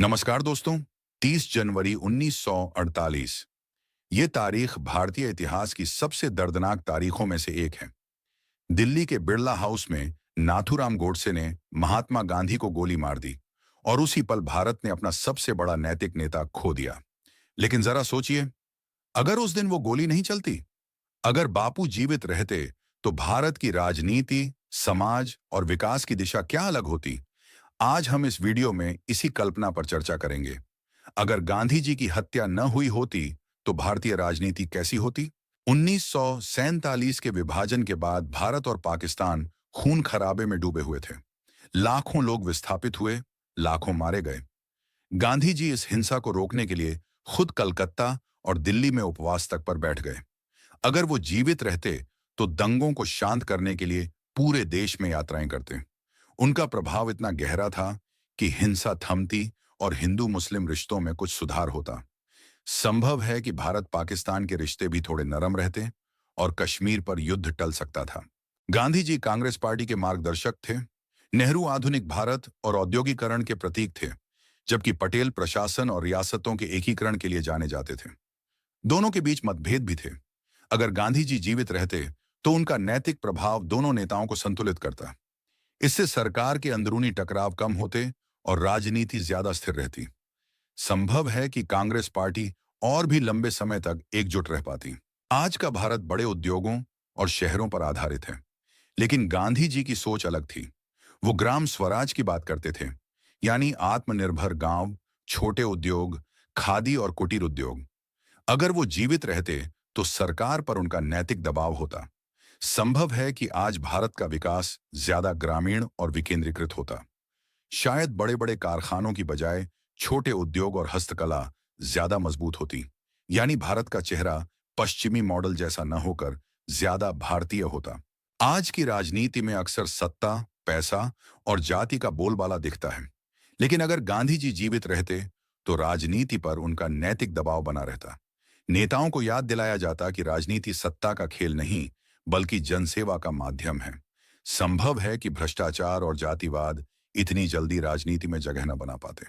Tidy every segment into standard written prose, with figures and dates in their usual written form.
नमस्कार दोस्तों। 30 जनवरी 1948 ये तारीख भारतीय इतिहास की सबसे दर्दनाक तारीखों में से एक है। दिल्ली के बिड़ला हाउस में नाथूराम गोडसे ने महात्मा गांधी को गोली मार दी और उसी पल भारत ने अपना सबसे बड़ा नैतिक नेता खो दिया। लेकिन जरा सोचिए, अगर उस दिन वो गोली नहीं चलती, अगर बापू जीवित रहते, तो भारत की राजनीति, समाज और विकास की दिशा क्या अलग होती? आज हम इस वीडियो में इसी कल्पना पर चर्चा करेंगे। अगर गांधी जी की हत्या न हुई होती, तो भारतीय राजनीति कैसी होती? 1947 के विभाजन के बाद भारत और पाकिस्तान खून खराबे में डूबे हुए थे। लाखों लोग विस्थापित हुए, लाखों मारे गए। गांधी जी इस हिंसा को रोकने के लिए खुद कलकत्ता और दिल्ली में उपवास तक पर बैठ गए। अगर वो जीवित रहते, तो दंगों को शांत करने के लिए पूरे देश में यात्राएं करते। उनका प्रभाव इतना गहरा था कि हिंसा थमती और हिंदू मुस्लिम रिश्तों में कुछ सुधार होता। संभव है कि भारत पाकिस्तान के रिश्ते भी थोड़े नरम रहते और कश्मीर पर युद्ध टल सकता था। गांधी जी कांग्रेस पार्टी के मार्गदर्शक थे। नेहरू आधुनिक भारत और औद्योगिकरण के प्रतीक थे, जबकि पटेल प्रशासन और रियासतों के एकीकरण के लिए जाने जाते थे। दोनों के बीच मतभेद भी थे। अगर गांधी जी जीवित रहते, तो उनका नैतिक प्रभाव दोनों नेताओं को संतुलित करता। इससे सरकार के अंदरूनी टकराव कम होते और राजनीति ज्यादा स्थिर रहती। संभव है कि कांग्रेस पार्टी और भी लंबे समय तक एकजुट रह पाती। आज का भारत बड़े उद्योगों और शहरों पर आधारित है, लेकिन गांधी जी की सोच अलग थी। वो ग्राम स्वराज की बात करते थे, यानी आत्मनिर्भर गांव, छोटे उद्योग, खादी और कुटीर उद्योग। अगर वो जीवित रहते, तो सरकार पर उनका नैतिक दबाव होता। संभव है कि आज भारत का विकास ज्यादा ग्रामीण और विकेंद्रीकृत होता। शायद बड़े बड़े कारखानों की बजाय छोटे उद्योग और हस्तकला ज्यादा मजबूत होती, यानी भारत का चेहरा पश्चिमी मॉडल जैसा न होकर ज्यादा भारतीय होता। आज की राजनीति में अक्सर सत्ता, पैसा और जाति का बोलबाला दिखता है, लेकिन अगर गांधी जी जीवित रहते, तो राजनीति पर उनका नैतिक दबाव बना रहता। नेताओं को याद दिलाया जाता कि राजनीति सत्ता का खेल नहीं, बल्कि जनसेवा का माध्यम है। संभव है कि भ्रष्टाचार और जातिवाद इतनी जल्दी राजनीति में जगह न बना पाते।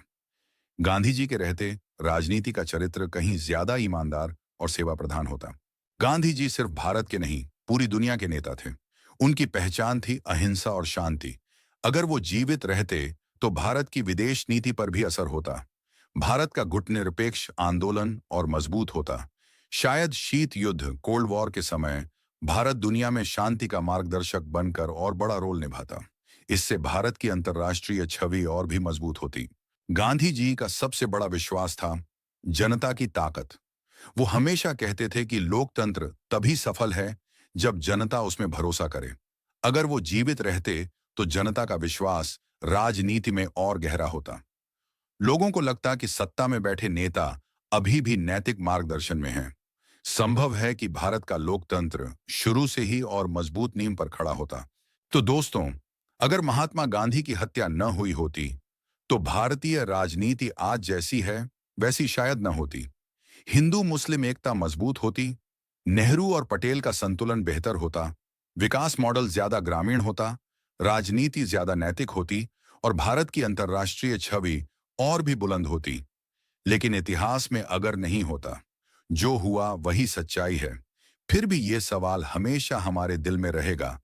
गांधी जी के रहते राजनीति का चरित्र कहीं ज्यादा ईमानदार और सेवा प्रधान होता। गांधी जी सिर्फ भारत के नहीं, पूरी दुनिया के नेता थे। उनकी पहचान थी अहिंसा और शांति। अगर वो जीवित रहते, तो भारत की विदेश नीति पर भी असर होता। भारत का गुटनिरपेक्ष आंदोलन और मजबूत होता। शायद शीत युद्ध, कोल्ड वॉर के समय भारत दुनिया में शांति का मार्गदर्शक बनकर और बड़ा रोल निभाता। इससे भारत की अंतर्राष्ट्रीय छवि और भी मजबूत होती। गांधी जी का सबसे बड़ा विश्वास था जनता की ताकत। वो हमेशा कहते थे कि लोकतंत्र तभी सफल है जब जनता उसमें भरोसा करे। अगर वो जीवित रहते, तो जनता का विश्वास राजनीति में और गहरा होता। लोगों को लगता कि सत्ता में बैठे नेता अभी भी नैतिक मार्गदर्शन में हैं। संभव है कि भारत का लोकतंत्र शुरू से ही और मजबूत नींव पर खड़ा होता। तो दोस्तों, अगर महात्मा गांधी की हत्या न हुई होती, तो भारतीय राजनीति आज जैसी है वैसी शायद न होती। हिंदू मुस्लिम एकता मजबूत होती, नेहरू और पटेल का संतुलन बेहतर होता, विकास मॉडल ज्यादा ग्रामीण होता, राजनीति ज्यादा नैतिक होती और भारत की अंतर्राष्ट्रीय छवि और भी बुलंद होती। लेकिन इतिहास में अगर नहीं होता, जो हुआ वही सच्चाई है। फिर भी ये सवाल हमेशा हमारे दिल में रहेगा